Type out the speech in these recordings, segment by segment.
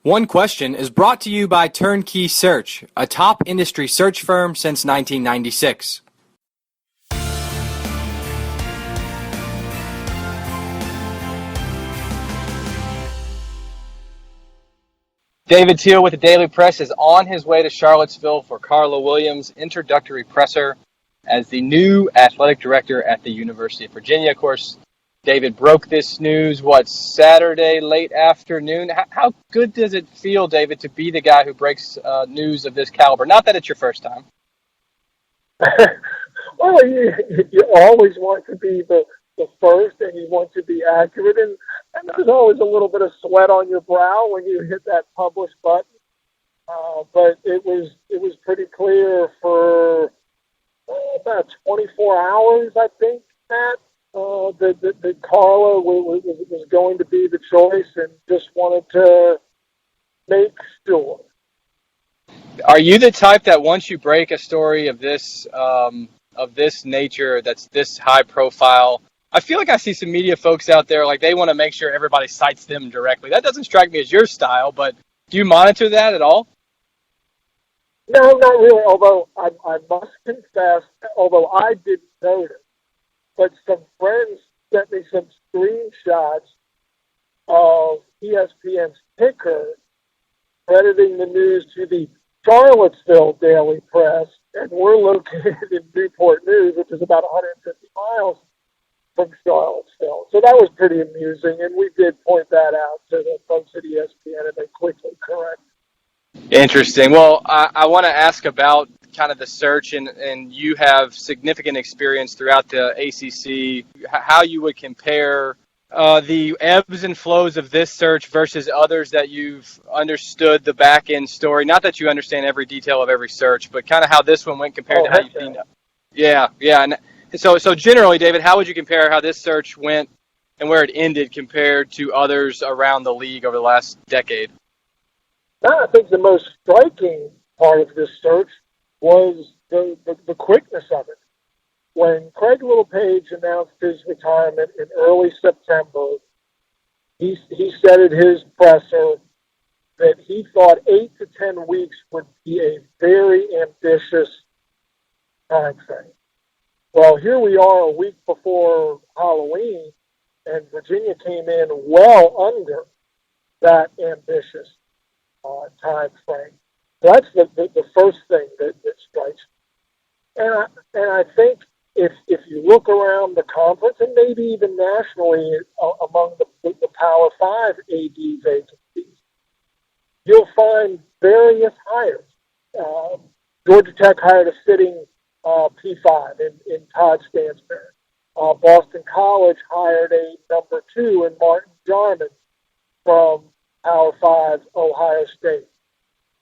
One Question is brought to you by Turnkey Search, a top industry search firm since 1996. David Teel with the Daily Press is on his way to Charlottesville for Carla Williams' introductory presser as the new athletic director at the University of Virginia. Of course, David broke this news, Saturday late afternoon. How good does it feel, David, to be the guy who breaks news of this caliber? Not that it's your first time. Well, you always want to be the first, and you want to be accurate, and there's always a little bit of sweat on your brow when you hit that publish button. But it was pretty clear for about 24 hours, I think, Matt, that Carla was going to be the choice, and just wanted to make sure. Are you the type that once you break a story of this nature, that's this high profile, I feel like I see some media folks out there, like they want to make sure everybody cites them directly. That doesn't strike me as your style, but do you monitor that at all? No, not really, although I must confess, although I didn't notice, but some friends sent me some screenshots of ESPN's ticker crediting the news to the Charlottesville Daily Press, and we're located in Newport News, which is about 150 miles from Charlottesville. So that was pretty amusing, and we did point that out to the folks at ESPN, and they quickly corrected. Interesting. Well, I want to ask about kind of the search, and you have significant experience throughout the ACC, how you would compare the ebbs and flows of this search versus others that you've understood the back end story. Not that you understand every detail of every search, but kind of how this one went compared to how you've seen it. Yeah. And so generally, David, how would you compare how this search went and where it ended compared to others around the league over the last decade? I think the most striking part of this search was the quickness of it. When Craig Littlepage announced his retirement in early September, he said at his presser that he thought 8 to 10 weeks would be a very ambitious time frame. Well, here we are a week before Halloween, and Virginia came in well under that ambitious time frame. That's the first thing that strikes me. And I think if you look around the conference, and maybe even nationally among the Power 5 AD vacancies, you'll find various hires. Georgia Tech hired a sitting P5 in Todd Stansberry. Boston College hired a number 2 in Martin Jarman from Power 5 Ohio State.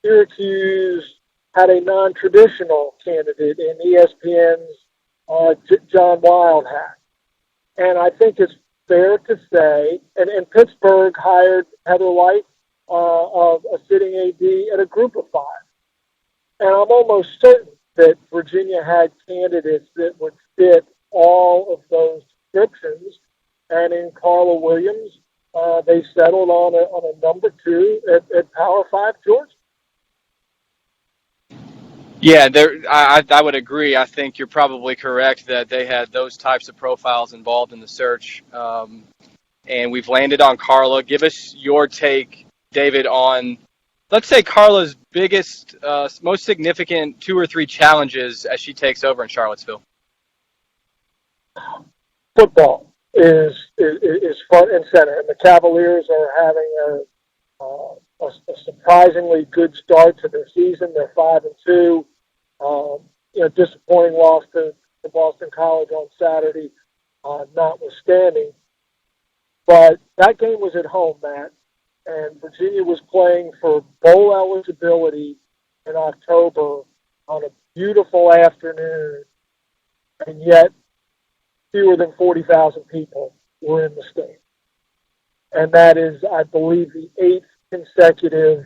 Syracuse had a non-traditional candidate in ESPN's John Wildhack. And I think it's fair to say, and Pittsburgh hired Heather Light, of a sitting AD at a group of 5. And I'm almost certain that Virginia had candidates that would fit all of those descriptions. And in Carla Williams, they settled on a number 2 at Power 5 Georgia. Yeah, I would agree. I think you're probably correct that they had those types of profiles involved in the search. And we've landed on Carla. Give us your take, David, on, let's say, Carla's biggest, most significant 2 or 3 challenges as she takes over in Charlottesville. Football is front and center, and the Cavaliers are having a surprisingly good start to their season. They're 5-2. Disappointing loss to Boston College on Saturday, notwithstanding. But that game was at home, Matt, and Virginia was playing for bowl eligibility in October on a beautiful afternoon, and yet fewer than 40,000 people were in the state. And that is, I believe, the 8th consecutive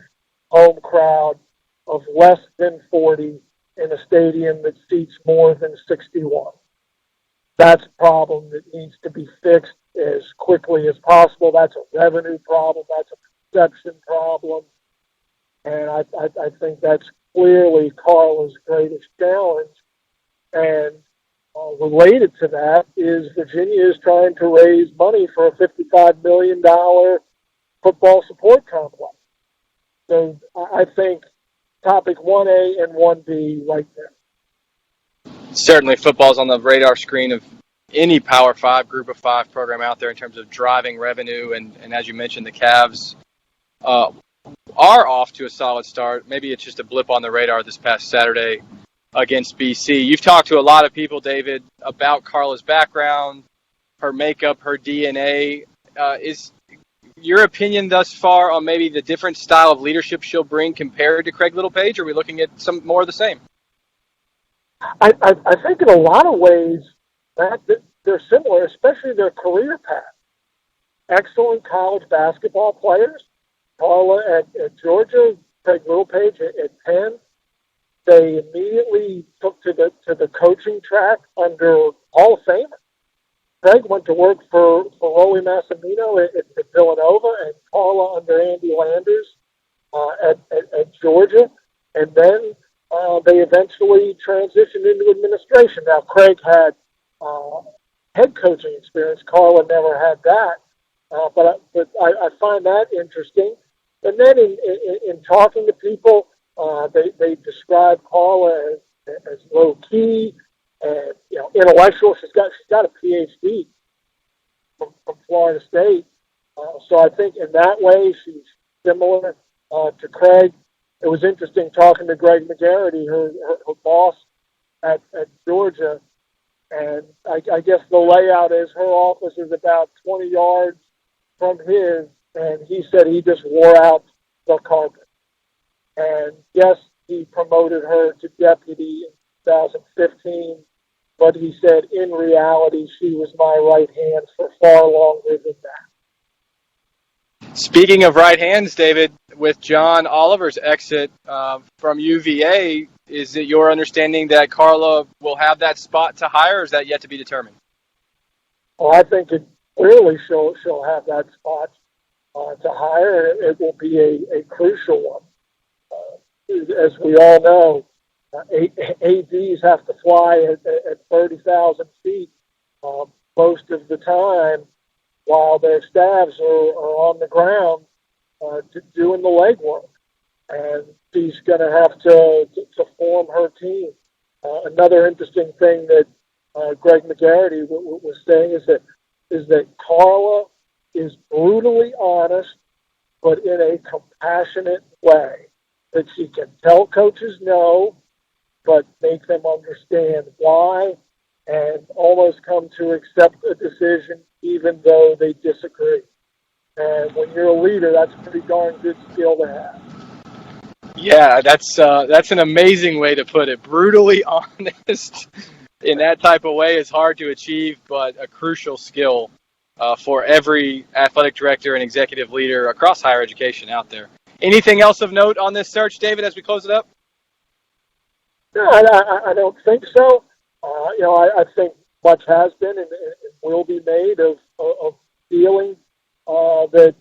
home crowd of less than 40 in a stadium that seats more than 61. That's a problem that needs to be fixed as quickly as possible. That's a revenue problem. That's a perception problem. And I think that's clearly Carla's greatest challenge. And related to that is Virginia is trying to raise money for a $55 million football support complex. So I think topic 1A and 1B right there. Certainly football's on the radar screen of any Power 5, Group of 5 program out there in terms of driving revenue. And as you mentioned, the Cavs are off to a solid start. Maybe it's just a blip on the radar this past Saturday against BC. You've talked to a lot of people, David, about Carla's background, her makeup, her DNA. Is your opinion thus far on maybe the different style of leadership she'll bring compared to Craig Littlepage? Or are we looking at some more of the same? I think in a lot of ways that they're similar, especially their career path. Excellent college basketball players. Carla at Georgia, Craig Littlepage at Penn. They immediately took to the coaching track under Hall of Famer. Craig went to work for Rolly Massimino at Villanova, and Carla under Andy Landers at Georgia. And then they eventually transitioned into administration. Now, Craig had head coaching experience. Carla never had that. But I find that interesting. And then in talking to people, they describe Carla as low key and intellectual. She's got a PhD from Florida State, so I think in that way she's similar to Craig. It was interesting talking to Greg McGarity, her boss at Georgia, and I guess the layout is her office is about 20 yards from his, and he said he just wore out the carpet. And yes, he promoted her to deputy in 2015, but he said in reality she was my right hand for far longer than that. Speaking of right hands, David, with John Oliver's exit from UVA, is it your understanding that Carla will have that spot to hire, or is that yet to be determined? Well, I think it clearly she'll have that spot to hire. It will be a crucial one. As we all know, ADs have to fly at 30,000 feet most of the time, while their staffs are on the ground doing the legwork. And she's going to have to form her team. Another interesting thing that Greg McGarity was saying is that Carla is brutally honest, but in a compassionate way. That she can tell coaches no, but make them understand why, and almost come to accept a decision even though they disagree. And when you're a leader, that's a pretty darn good skill to have. Yeah, that's an amazing way to put it. Brutally honest in that type of way is hard to achieve, but a crucial skill for every athletic director and executive leader across higher education out there. Anything else of note on this search, David, as we close it up? No, I don't think so. I think much has been and will be made of feeling that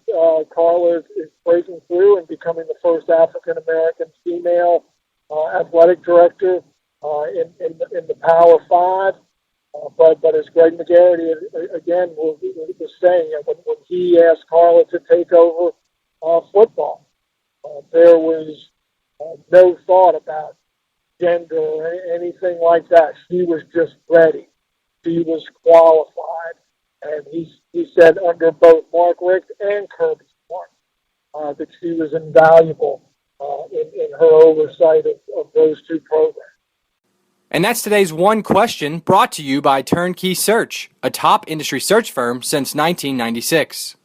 Carla is breaking through and becoming the first African-American female athletic director in the Power 5. But as Greg McGarity, again, was saying, when he asked Carla to take over football, there was no thought about gender or anything like that. She was just ready. She was qualified. And he said under both Mark Richt and Kirby Smart that she was invaluable in her oversight of those two programs. And that's today's One Question, brought to you by Turnkey Search, a top industry search firm since 1996.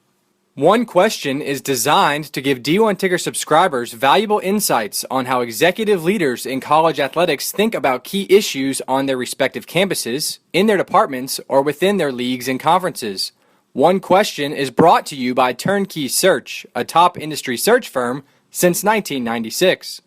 One Question is designed to give D1 Ticker subscribers valuable insights on how executive leaders in college athletics think about key issues on their respective campuses, in their departments, or within their leagues and conferences. One Question is brought to you by Turnkey Search, a top industry search firm since 1996.